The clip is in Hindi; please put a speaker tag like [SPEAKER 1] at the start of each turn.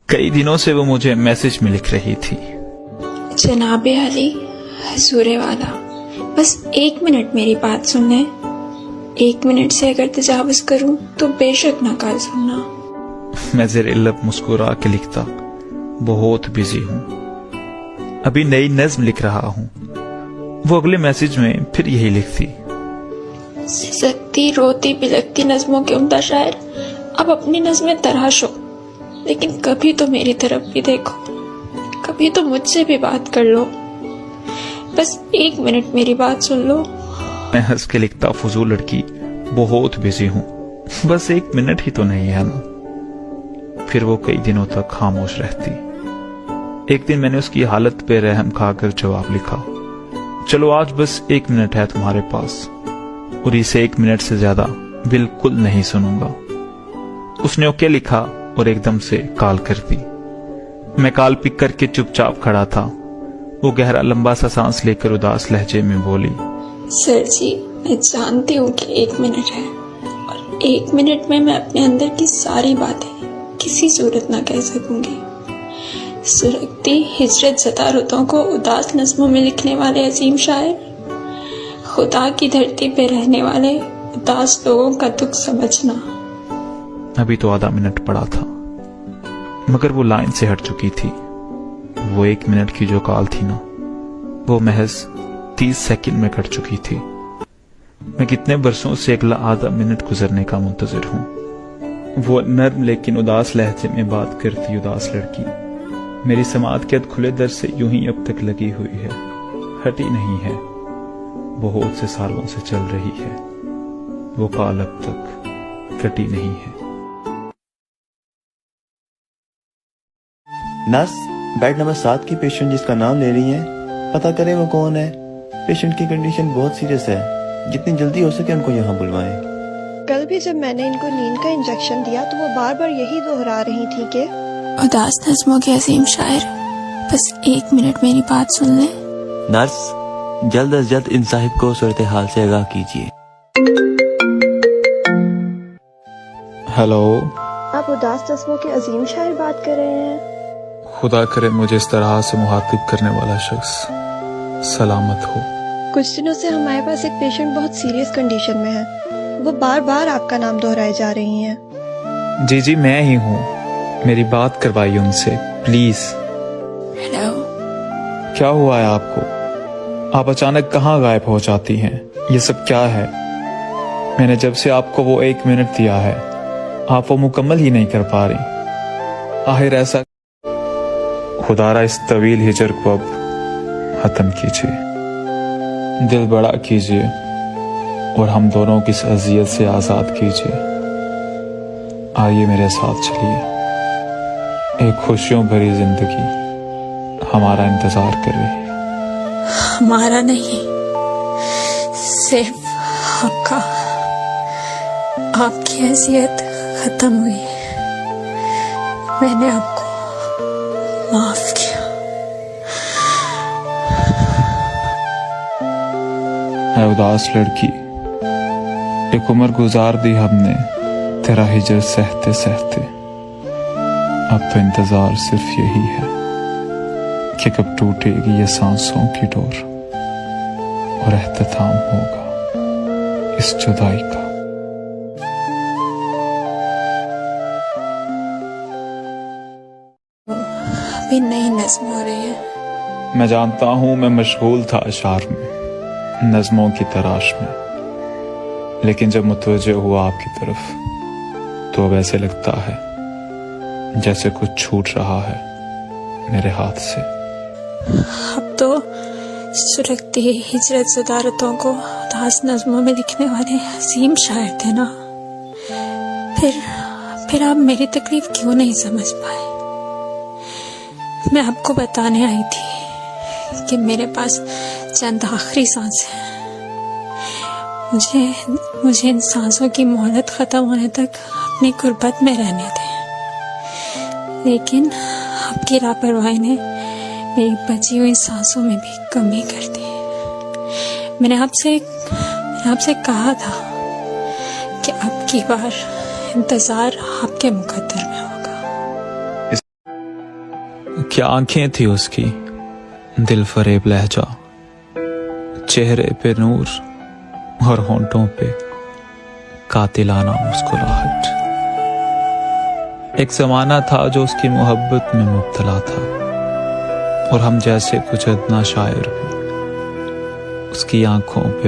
[SPEAKER 1] कई दिनों से वो मुझे मैसेज में लिख रही थी।
[SPEAKER 2] जनाबे अली हजूरे वाला, बस 1 मिनट मेरी बात सुन ले। 1 मिनट से अगर तजावुज करूं तो बेशक ना कल सुनना।
[SPEAKER 1] मैं ज़ेरे लब मुस्कुरा के लिखता, बहुत बिजी हूँ, अभी नई नज्म लिख रहा हूँ। वो अगले मैसेज में फिर यही लिखती,
[SPEAKER 2] सिसकती रोती बिलकती नज्मों के उम्दा शायर, अब अपनी नज्में तराशो, लेकिन कभी तो मेरी तरफ भी देखो, कभी तो मुझसे भी बात कर लो। बस 1 मिनट मेरी बात सुन लो।
[SPEAKER 1] मैं हंस के लिखता, फजूल लड़की, बहुत बिजी हूँ, बस 1 मिनट ही तो नहीं है ना। फिर वो कई दिनों तक खामोश रहती। एक दिन मैंने उसकी हालत पे रहम खाकर जवाब लिखा, चलो आज बस 1 मिनट है तुम्हारे पास, और इसे 1 मिनट से ज्यादा बिल्कुल नहीं सुनूंगा। उसने ओके लिखा और एकदम से कॉल कर दी। मैं कॉल पिक करके चुपचाप खड़ा था। वो गहरा लंबा सा सांस लेकर उदास लहजे में बोली,
[SPEAKER 2] सर जी, मैं जानती हूँ कि 1 मिनट है, और 1 मिनट में मैं अपने अंदर की सारी बातें किसी सूरत ना कह सकूंगी। सुरगती हिजरत ज़दा रुतों को उदास नज़्मों में लिखने वाले अजीम शायर, खुदा की धरती पे रहने वाले उदास लोगों का दुख समझना।
[SPEAKER 1] अभी तो आधा मिनट पड़ा था, मगर वो लाइन से हट चुकी थी। वो 1 मिनट की जो कॉल थी ना, वो महज 30 सेकंड में कट चुकी थी। मैं कितने बरसों से अगला आधा मिनट गुजरने का मुंतजिर हूँ। वो नर्म लेकिन उदास लहजे में बात करती उदास लड़की मेरी समात के खुले दर से यूं ही अब तक लगी हुई है, हटी नहीं है, बहुत से सालों से चल रही है। वो कॉल अब तक कटी नहीं है।
[SPEAKER 3] नर्स, बेड नंबर 7 की पेशेंट जिसका नाम ले रही है, पता करें वो कौन है। पेशेंट की कंडीशन बहुत सीरियस है, जितनी जल्दी हो सके उनको यहाँ बुलवाएं।
[SPEAKER 4] कल भी जब मैंने इनको नींद का इंजेक्शन दिया तो वो बार बार यही दोहरा रही थी कि
[SPEAKER 2] उदास नज़्मों के अजीम शायर, बस 1 मिनट मेरी बात सुन ले।
[SPEAKER 3] नर्स, जल्द अज जल्द इन साहिब को सूरत हाल से आगाह कीजिए।
[SPEAKER 1] हेलो,
[SPEAKER 4] आप उदास नज़्मों के अजीम शायर बात कर रहे हैं?
[SPEAKER 1] खुदा करे मुझे इस तरह से मुखातिब करने वाला शख्स सलामत हो।
[SPEAKER 4] कुछ दिनों से हमारे पास एक पेशेंट बहुत सीरियस कंडीशन में है, वो बार बार आपका नाम दोहराए जा रही हैं।
[SPEAKER 1] जी जी, मैं ही हूँ, मेरी बात करवाइए उनसे प्लीज।
[SPEAKER 2] हेलो,
[SPEAKER 1] क्या हुआ है आपको? आप अचानक कहाँ गायब हो जाती हैं? ये सब क्या है? मैंने जब से आपको वो 1 मिनट दिया है, आप वो मुकम्मल ही नहीं कर पा रही। आखिर ऐसा खुदारा इस तवील हिजर को अब खत्म कीजिए, दिल बड़ा कीजिए और हम दोनों की इस अजियत से आजाद कीजिए। आइए मेरे साथ चलिए, एक खुशियों भरी जिंदगी हमारा इंतजार कर रही है।
[SPEAKER 2] हमारा नहीं, सिर्फ आपका। आपकी हैसियत खत्म हुई, मैंने आपको माफ किया।
[SPEAKER 1] है उदास लड़की, एक उम्र गुजार दी हमने तेरा हिजर सहते सहते। अब तो इंतजार सिर्फ यही है कि कब टूटेगी ये सांसों की डोर और एहतमाम होगा इस जुदाई का।
[SPEAKER 2] अभी नई नज़्म हो रही है।
[SPEAKER 1] मैं जानता हूं मैं मशगूल था अशार में, नज़्मों की तराश में, लेकिन जब मुतवज्जे हुआ आपकी तरफ तो अब ऐसे लगता है जैसे कुछ छूट रहा है मेरे हाथ से।
[SPEAKER 2] अब तो सुरगती हिजरत ज़दारतों को उदास नज़्मों में लिखने वाले अजीम शायर थे ना, फिर आप मेरी तकलीफ क्यों नहीं समझ पाए? मैं आपको बताने आई थी कि मेरे पास चंद आखिरी सांसें हैं। मुझे इन सांसों की मोहलत खत्म होने तक अपनी गुर्बत में रहने दें, लेकिन आपकी लापरवाही ने मेरी बची हुई सांसों में भी कमी कर दी। मैंने आपसे कहा था कि अब की बार इंतजार आपके मुकद्दर में होगा।
[SPEAKER 1] क्या आंखें थी उसकी, दिल फरेब लहजा, चेहरे पे नूर और होंठों पे कातिलाना मुस्कुराहट। एक जमाना था जो उसकी मोहब्बत में मुब्तला था, और हम जैसे कुछ अदना शायर भी उसकी आंखों पे